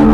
بسم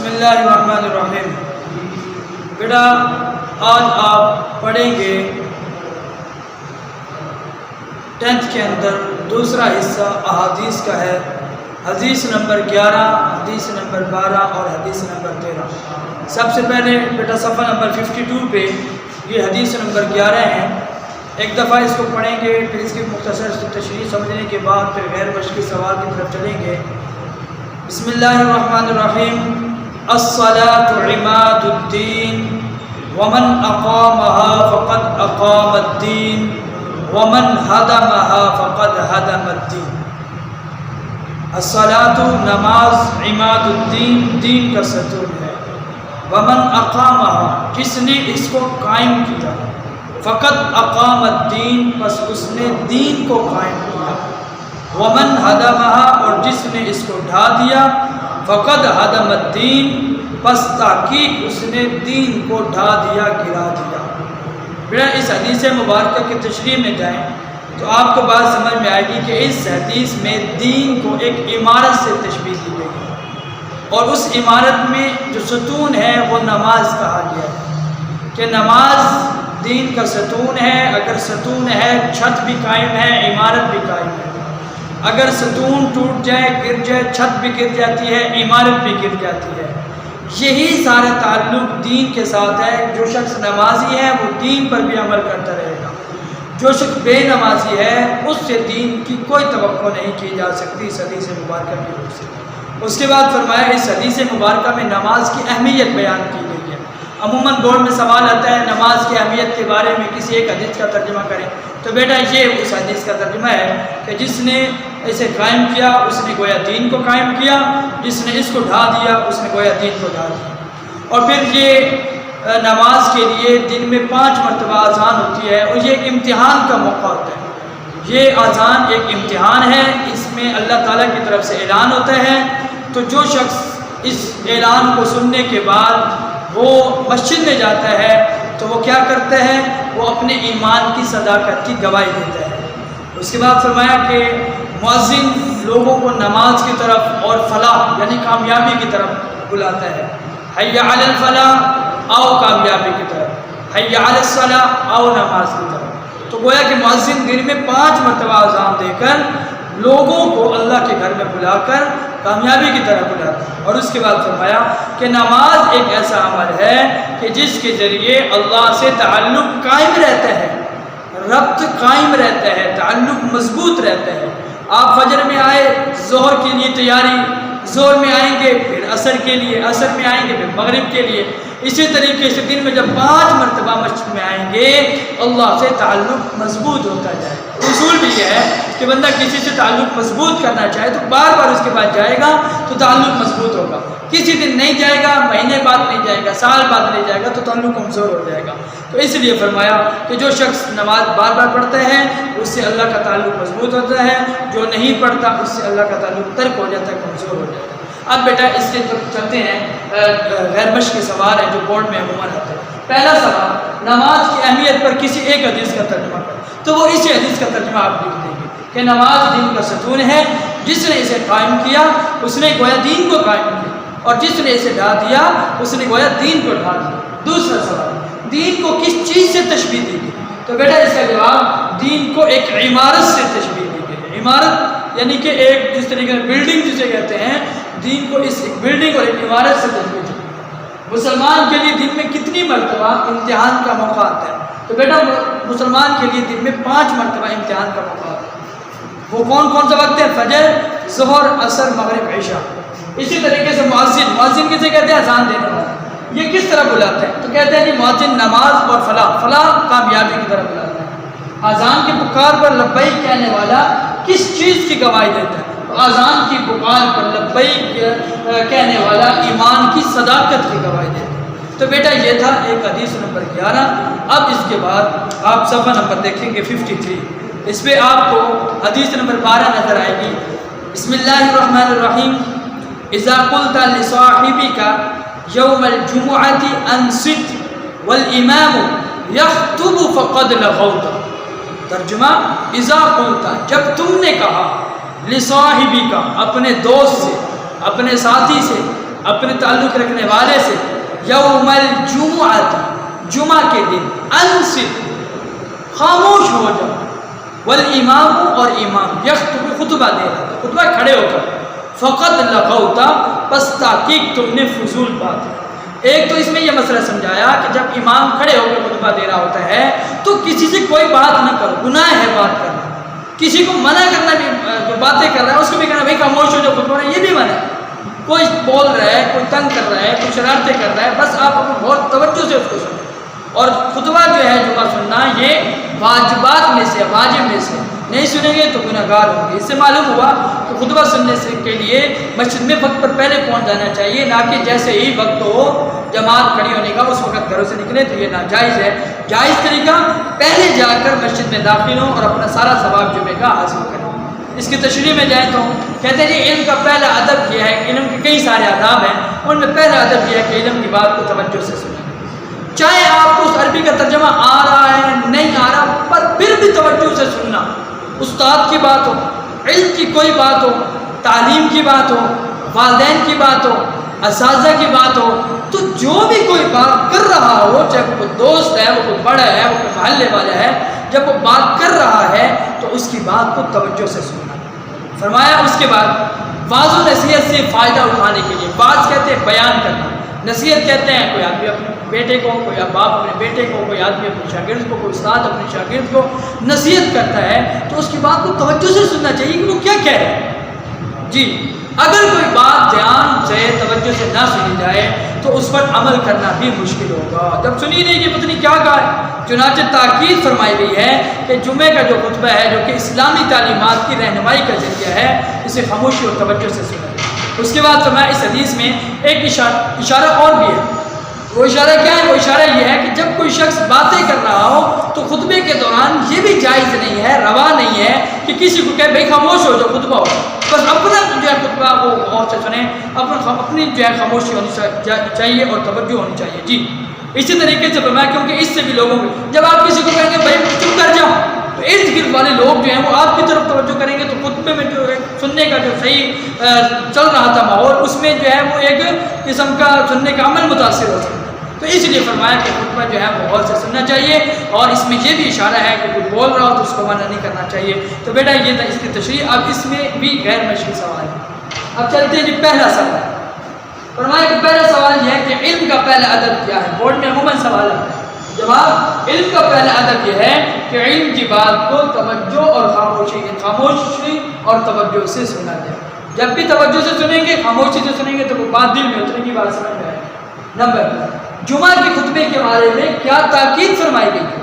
اللہ الرحمن الرحیم۔ بیٹا آج آپ پڑھیں گے 10th کے اندر دوسرا حصہ احادیث کا ہے، حدیث نمبر 11، حدیث نمبر 12 اور حدیث نمبر 13۔ سب سے پہلے بیٹا صفحہ نمبر 52 پہ یہ حدیث نمبر 11 ہے، ایک دفعہ اس کو پڑھیں گے، پھر اس کی مختصر تشریح سمجھنے کے بعد پھر غیر مشقی سوال کی طرف چلیں گے۔ بسم اللہ الرحمن الرحیم۔ الصلاة عماد الدین ومن اقامها فقد اقام الدین ومن هدمها فقد هدم الدین۔ الصلاة نماز عماد الدین، دین کا ستون ہے، ومن اقامها جس نے اس کو قائم کیا، فقد اقام الدین بس اس نے دین کو قائم کیا، ومن هدمها اور جس نے اس کو ڈھا دیا، فقد هدم الدین بس تحقیق اس نے دین کو ڈھا دیا، گرا دیا۔ بیٹا اس حدیث مبارکہ کی تشریح میں جائیں تو آپ کو بات سمجھ میں آئے گی کہ اس حدیث میں دین کو ایک عمارت سے تشبیہ دی گئی ہے، اور اس عمارت میں جو ستون ہے وہ نماز کہا گیا ہے کہ نماز دین کا ستون ہے۔ اگر ستون ہے چھت بھی قائم ہے، عمارت بھی قائم ہے۔ اگر ستون ٹوٹ جائے، گر جائے، چھت بھی گر جاتی ہے، عمارت بھی گر جاتی ہے۔ یہی سارا تعلق دین کے ساتھ ہے۔ جو شخص نمازی ہے وہ دین پر بھی عمل کرتا رہے گا، جو شخص بے نمازی ہے اس سے دین کی کوئی توقع نہیں کی جا سکتی اس حدیث مبارکہ کی روح سے۔ اس کے بعد فرمایا اس حدیث مبارکہ میں نماز کی اہمیت بیان کی گئی ہے۔ عموماً بورڈ میں سوال آتا ہے نماز کی اہمیت کے بارے میں کسی ایک حدیث کا ترجمہ کریں، تو بیٹا یہ اس حدیث کا ترجمہ ہے کہ جس نے اسے قائم کیا اس نے گویا دین کو قائم کیا، جس نے اس کو ڈھا دیا اس نے گویا دین کو ڈھا دیا۔ اور پھر یہ نماز کے لیے دن میں 5 مرتبہ اذان ہوتی ہے، اور یہ ایک امتحان کا موقع ہوتا ہے۔ یہ اذان ایک امتحان ہے، اس میں اللہ تعالیٰ کی طرف سے اعلان ہوتا ہے، تو جو شخص اس اعلان کو سننے کے بعد وہ مسجد میں جاتا ہے تو وہ کیا کرتا ہے، وہ اپنے ایمان کی صداقت کی گواہی دیتا ہے۔ اس کے بعد فرمایا کہ مؤذن لوگوں کو نماز کی طرف اور فلاح یعنی کامیابی کی طرف بلاتا ہے، حی علی الفلاح، آؤ کامیابی کی طرف، حی علی الصلاح، آؤ نماز کی طرف۔ تو گویا کہ مؤذن دن میں 5 مرتبہ اذان دے کر لوگوں کو اللہ کے گھر میں بلا کر کامیابی کی طرف بلاتا ہے۔ اور اس کے بعد فرمایا کہ نماز ایک ایسا عمل ہے کہ جس کے ذریعے اللہ سے تعلق قائم رہتا ہے، ربط قائم رہتا ہے، تعلق مضبوط رہتا ہے۔ آپ فجر میں آئے، ظہر کے لیے تیاری، ظہر میں آئیں گے پھر عصر کے لیے، عصر میں آئیں گے پھر مغرب کے لیے۔ اسی طریقے سے دن میں جب 5 مرتبہ مسجد میں آئیں گے اللہ سے تعلق مضبوط ہوتا جائے۔ اصول بھی یہ ہے کہ بندہ کسی سے تعلق مضبوط کرنا چاہے تو بار بار اس کے بعد جائے گا تو تعلق مضبوط ہوگا۔ کسی دن نہیں جائے گا، مہینے بعد نہیں جائے گا، سال بعد نہیں جائے گا تو تعلق کمزور ہو جائے گا۔ تو اس لیے فرمایا کہ جو شخص نماز بار بار پڑھتا ہے اس سے اللہ کا تعلق مضبوط ہوتا ہے، جو نہیں پڑھتا اس سے اللہ کا تعلق ترک ہو جاتا ہے، کمزور ہو جاتا ہے۔ اب بیٹا اس کے طرف چلتے ہیں، غیر مشقی سوال ہے جو بورڈ میں عموماً آتا ہے۔ پہلا سوال، نماز کی اہمیت پر کسی ایک حدیث کا ترجمہ کریں، تو وہ اسی حدیث کا ترجمہ آپ لکھ دیں گے کہ نماز دین کا ستون ہے، جس نے اسے قائم کیا اس نے گویا دین کو قائم کیا، اور جس نے اسے ڈھا دیا اس نے گویا دین کو ڈھا دیا۔ دوسرا سوال، دین کو کس چیز سے تشبیہ دی گئی، تو بیٹا اس کا جواب دین کو ایک عمارت سے تشبیہ دی گئی ہے۔ عمارت یعنی کہ ایک جس طریقے سے بلڈنگ جسے کہتے ہیں، دین کو اس بلڈنگ اور ایک عمارت سے تشبیہ دی گئی۔ مسلمان کے لیے دن میں کتنی مرتبہ امتحان کا موقع آتا ہے، تو بیٹا مسلمان کے لیے دن میں 5 مرتبہ امتحان کا موقع آتا ہے۔ وہ کون سے وقت ہے؟ فجر، ظہر، عصر، مغرب، عشاء۔ اسی طریقے سے مؤذن کسے کہتے ہیں؟ اذان دینے والا۔ یہ کس طرح بلاتے ہیں؟ تو کہتے ہیں کہ مؤذن نماز اور فلاح کامیابی کی طرف بلاتا ہے۔ اذان کی پکار پر لبیک کہنے والا کس چیز کی گواہی دیتا ہے؟ اذان کی پکار پر لبیک کہنے والا ایمان کی صداقت کی گواہی دیتا ہے۔ تو بیٹا یہ تھا ایک حدیث نمبر 11۔ اب اس کے بعد آپ صفحہ نمبر دیکھیں گے 53، اس پہ آپ کو حدیث نمبر 12 نظر آئے گی۔ بسم اللہ الرحمن الرحیم۔ اذا قلت لصاحبک یوم الجمعۃ انصت والامام یخطب فقد لغوت. ترجمہ اذا قلت، جب تم نے کہا، لصاحبی کا، اپنے دوست سے، اپنے ساتھی سے، اپنے تعلق رکھنے والے سے، یوم الجمعۃ، جمعہ کے دن، انصت، خاموش ہو جاؤ، والامام، اور امام، یخطب، خطبہ دے رہا تھا، خطبہ کھڑے ہو کر، فقد لغوت، پس تحقیق تم نے فضول بات ہے. ایک تو اس میں یہ مسئلہ سمجھایا کہ جب امام کھڑے ہو کر خطبہ دے رہا ہوتا ہے تو کسی سے کوئی بات نہ کرو، گناہ ہے بات کرنا. کسی کو منع کرنا بھی، جو باتیں کر رہا ہے اس کو بھی کہنا بھائی خاموش ہو جو خطبہ رہا ہے، یہ بھی منع ہے. کوئی بول رہا ہے، کوئی تنگ کر رہا ہے، کوئی شرارتیں کر رہا ہے، بس آپ اپنے بہت توجہ سے اس کو سنیں. اور خطبہ جو ہے جمعہ سننا یہ واجبات میں سے، واجب میں سے، نہیں سنیں گے تو گناہ گار ہوں گے. اس سے معلوم ہوا کہ خطبہ سننے سے کے لیے مسجد میں وقت پر پہلے پہنچ جانا چاہیے، نہ کہ جیسے ہی وقت ہو جماعت کھڑی ہونے کا اس وقت گھروں سے نکلے، تو یہ ناجائز ہے. جائز طریقہ پہلے جا کر مسجد میں داخل ہوں اور اپنا سارا ثواب جمعے کا حاصل کریں. اس کی تشریح میں جائیں تو کہتے ہیں جی علم کا پہلا ادب یہ ہے، علم کے کئی سارے آداب ہیں، ان میں پہلا ادب یہ ہے کہ علم کی بات کو توجہ سے سنیں. چاہے آپ کو اس عربی کا ترجمہ آ رہا ہے نہیں آ رہا، پر پھر بھی توجہ سے سننا. استاد کی بات ہو، علم کی کوئی بات ہو، تعلیم کی بات ہو، والدین کی بات ہو، اساتذہ کی بات ہو، تو جو بھی کوئی بات کر رہا ہو، چاہے وہ کوئی دوست ہے، وہ کوئی بڑا ہے، وہ کوئی محلے والا ہے، جب وہ بات کر رہا ہے تو اس کی بات کو توجہ سے سننا. فرمایا اس کے بعد واضح و نصیحت سے فائدہ اٹھانے کے لیے، بعض کہتے ہیں بیان کرنا، نصیحت کہتے ہیں کوئی آدمی اپنے بیٹے کو، کوئی باپ اپنے بیٹے کو، کوئی آدمی اپنے شاگرد کو، کوئی استاد اپنے شاگرد کو نصیحت کرتا ہے تو اس کی بات کو توجہ سے سننا چاہیے کہ وہ کیا کہہ رہے ہیں. جی اگر کوئی بات دھیان سے توجہ سے نہ سنی جائے تو اس پر عمل کرنا بھی مشکل ہوگا. جب سنی نہیں کہ پتہ نہیں کیا کہا ہے. چنانچہ تاکید فرمائی گئی ہے کہ جمعے کا جو خطبہ ہے جو کہ اسلامی تعلیمات کی رہنمائی کا ذریعہ ہے، اسے خاموشی اور توجہ سے سنیں. اس کے بعد فرمایا اس حدیث میں ایک اشارہ اور بھی ہے. وہ اشارہ کیا ہے؟ وہ اشارہ یہ ہے کہ جب کوئی شخص باتیں کر رہا ہو تو خطبے کے دوران یہ بھی جائز نہیں ہے، روا نہیں ہے کہ کسی کو کہے بھائی خاموش ہو جو خطبہ ہو. بس اپنا جو ہے خطبہ وہ غور سے سنیں، اپنی جو ہے خاموشی ہونی چاہیے اور توجہ ہونی چاہیے. جی اسی طریقے سے فرمایا کیونکہ اس سے بھی لوگوں کو جب آپ کسی کو کہیں گے بھائی چپ کر جاؤ تو ارد گرد والے لوگ جو ہیں وہ آپ کی طرف توجہ کریں گے، تو خطبے میں جو ہے سننے کا جو صحیح چل رہا تھا ماحول، اس میں جو ہے وہ ایک قسم کا سننے کا عمل متاثر ہو سکتا ہے. تو اس لیے فرمایا کہ خطبہ جو ہے وہ غور سے سننا چاہیے. اور اس میں یہ بھی اشارہ ہے کہ کوئی بول رہا ہو تو اس کو منع نہیں کرنا چاہیے. تو بیٹا یہ تھا اس کی تشریح. اب اس میں بھی غیر مشکل سوال ہے. اب چلتے ہیں جی پہلا سوال. فرمایا کہ پہلا سوال یہ ہے کہ علم کا پہلا ادب کیا ہے. بورڈ میں عموماً سوال ہے. جواب علم کا پہلا ادب یہ ہے کہ علم کی بات کو توجہ اور خاموشی اور توجہ سے سنا جائے. جب بھی توجہ سے سنیں گے، خاموشی سے سنیں گے تو وہ بات دل میں اترے گی، بات سمجھ میں آئے. نمبر جمعہ کے خطبے کے بارے میں کیا تاکید فرمائی گئی ہے؟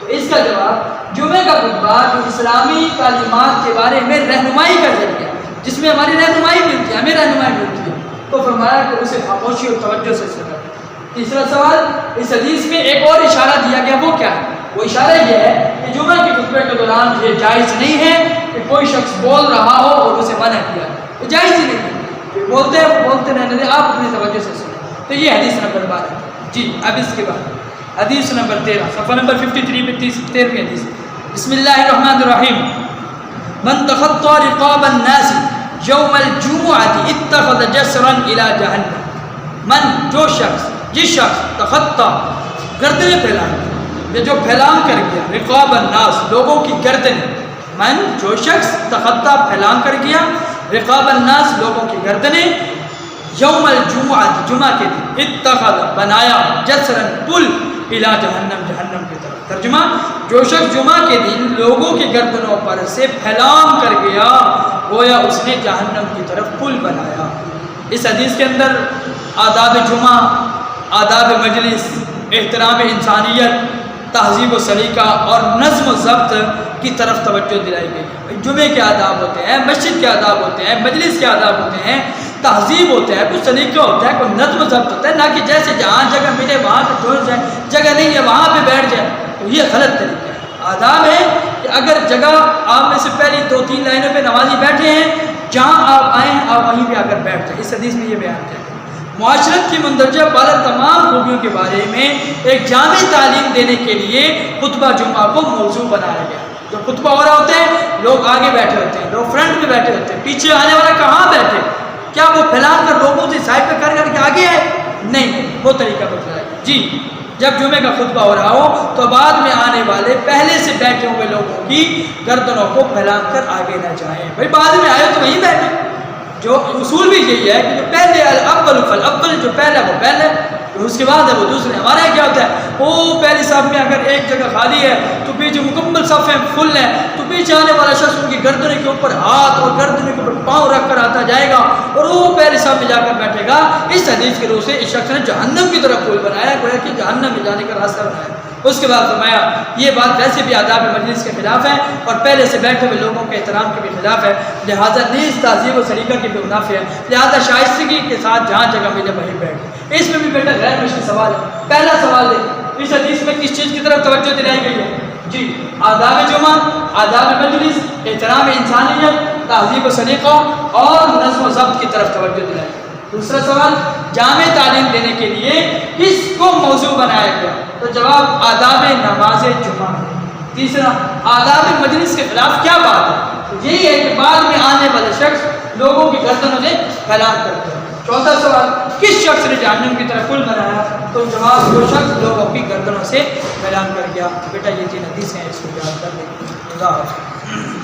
تو اس کا جواب جمعہ کا خطبہ جو اسلامی تعلیمات کے بارے میں رہنمائی کا ذریعہ، جس میں ہماری رہنمائی ملتی ہے، ہمیں رہنمائی ملتی ہے، تو فرمایا کہ اسے خاموشی اور توجہ سے سنا. تیسرا سوال، اس حدیث میں ایک اور اشارہ دیا گیا، وہ کیا ہے؟ وہ اشارہ یہ ہے کہ جمعہ کے خطبے کے دوران یہ جائز نہیں ہے کہ کوئی شخص بول رہا ہو اور اسے منع کیا. یہ جائز ہی نہیں ہے. بولتے ہیں وہ بولتے رہنے دیں، آپ اپنی توجہ سے سنیں. تو یہ حدیث نمبر 12 ہے. جی اب اس کے بعد حدیث نمبر 13 صفحہ نمبر 53 میں 13ویں حدیث. بسم اللہ الرحمن الرحیم. من تخطى رقاب الناس یوم الجمعة اتخذ جسرا الى جہنم. من جو شخص، جس شخص تخطى گردنیں پھیلانا، یہ جو پھیلان کر گیا، رقاب الناس لوگوں کی گردنیں. من جو شخص تخطى پھیلان کر گیا، رقاب الناس لوگوں کی گردنیں، یوم الجمعہ جمعہ کے دن، اتخذ بنایا، جسرن پل، الى جہنم جہنم کی طرف. ترجمہ جو شخص جمعہ کے دن لوگوں کی گردنوں پر سے پھیلان کر گیا، گویا اس نے جہنم کی طرف پل بنایا. اس حدیث کے اندر آداب جمعہ، آداب مجلس، احترام انسانیت، تہذیب و سلیقہ اور نظم و ضبط کی طرف توجہ دلائی گئی. جمعے کے آداب ہوتے ہیں، مسجد کے آداب ہوتے ہیں، مجلس کے آداب ہوتے ہیں، تہذیب ہوتا ہے، کچھ سلیقہ ہوتا ہے، کوئی نظم و ضبط ہوتا ہے، نہ کہ جیسے جہاں جگہ ملے وہاں پہ ٹھہر جائے، جگہ نہیں ہے وہاں پہ بیٹھ جائے، تو یہ غلط طریقہ ہے. آداب ہے کہ اگر جگہ آپ میں سے پہلی 2-3 لائنوں پہ نمازی بیٹھے ہیں، جہاں آپ آئیں آپ وہیں پہ آ کر بیٹھ جائیں. اس حدیث میں یہ بیان کیا. معاشرت کی مندرجہ بالا تمام خوبیوں کے بارے میں ایک جامع تعلیم دینے کے لیے خطبہ جمعہ کو موضوع بنایا گیا۔ جو خطبہ ہو رہا ہوتا ہے، لوگ آگے بیٹھے ہوتے ہیں، لوگ فرنٹ میں بیٹھے ہوتے ہیں، پیچھے آنے والا کہاں بیٹھے؟ کیا وہ پھیلا کر لوگوں سے سائڈ پہ کر کے آگے ہے؟ نہیں، وہ طریقہ بتلایا گیا۔ جی، جب جمعے کا خطبہ ہو رہا ہو تو بعد میں آنے والے پہلے سے بیٹھے ہوئے لوگوں کی گردنوں کو پھیلا کر آگے نہ جائیں۔ بھائی بعد میں آئے تو وہیں بیٹھے۔ جو اصول بھی یہی ہے کہ جو پہلے الاول فالاول، جو پہلا وہ پہلے، اس کے بعد ہے وہ دوسرے۔ ہمارے یہاں کیا ہوتا ہے، وہ پہلی صف میں اگر ایک جگہ خالی ہے تو پیچھے مکمل صفیں فل ہیں، تو پیچھے آنے والا شخص ان کی گردنے کے اوپر ہاتھ اور گردنے کے اوپر پاؤں رکھ کر آتا جائے گا اور وہ پہلی صف میں جا کر بیٹھے گا۔ اس حدیث کے روح سے اس شخص نے جہنم کی طرف پل بنایا، گویا کہ جہنم میں جانے کا راستہ بنایا۔ اس کے بعد فرمایا یہ بات ویسے بھی آداب مجلس کے خلاف ہے اور پہلے سے بیٹھے ہوئے لوگوں کے احترام کے بھی خلاف ہے، لہٰذا نیز تہذیب و سلیقہ کے بھی منافع ہے، لہٰذا شائستگی کے ساتھ جہاں جگہ ملے وہیں بیٹھے۔ اس میں بھی بیٹا غیر مشکل سوال ہے۔ پہلا سوال ہے، اس حدیث میں کس چیز کی طرف توجہ دلائی گئی ہے؟ جی، آداب جمعہ، آداب مجلس، احترام انسانیت، تہذیب و سلیقہ اور نظم و ضبط کی طرف توجہ دلائی گئی۔ دوسرا سوال، جامع تعلیم دینے کے لیے کس کو موضوع بنایا گیا؟ تو جواب آداب نماز جمعہ۔ تیسرا، آداب مجلس کے خلاف کیا بات ہے؟ یہی ہے کہ بعد میں آنے والے شخص لوگوں کی گردنوں سے پھیلان کرتے ہیں۔ چوتھا سوال، کس شخص نے جہنم کی طرف پل بنایا؟ تو جواب، وہ شخص لوگوں کی گردنوں سے پھیلان کر گیا۔ بیٹا یہ 3 حدیثیں ہیں، اس کو یاد کر لیں۔ خدا حافظ۔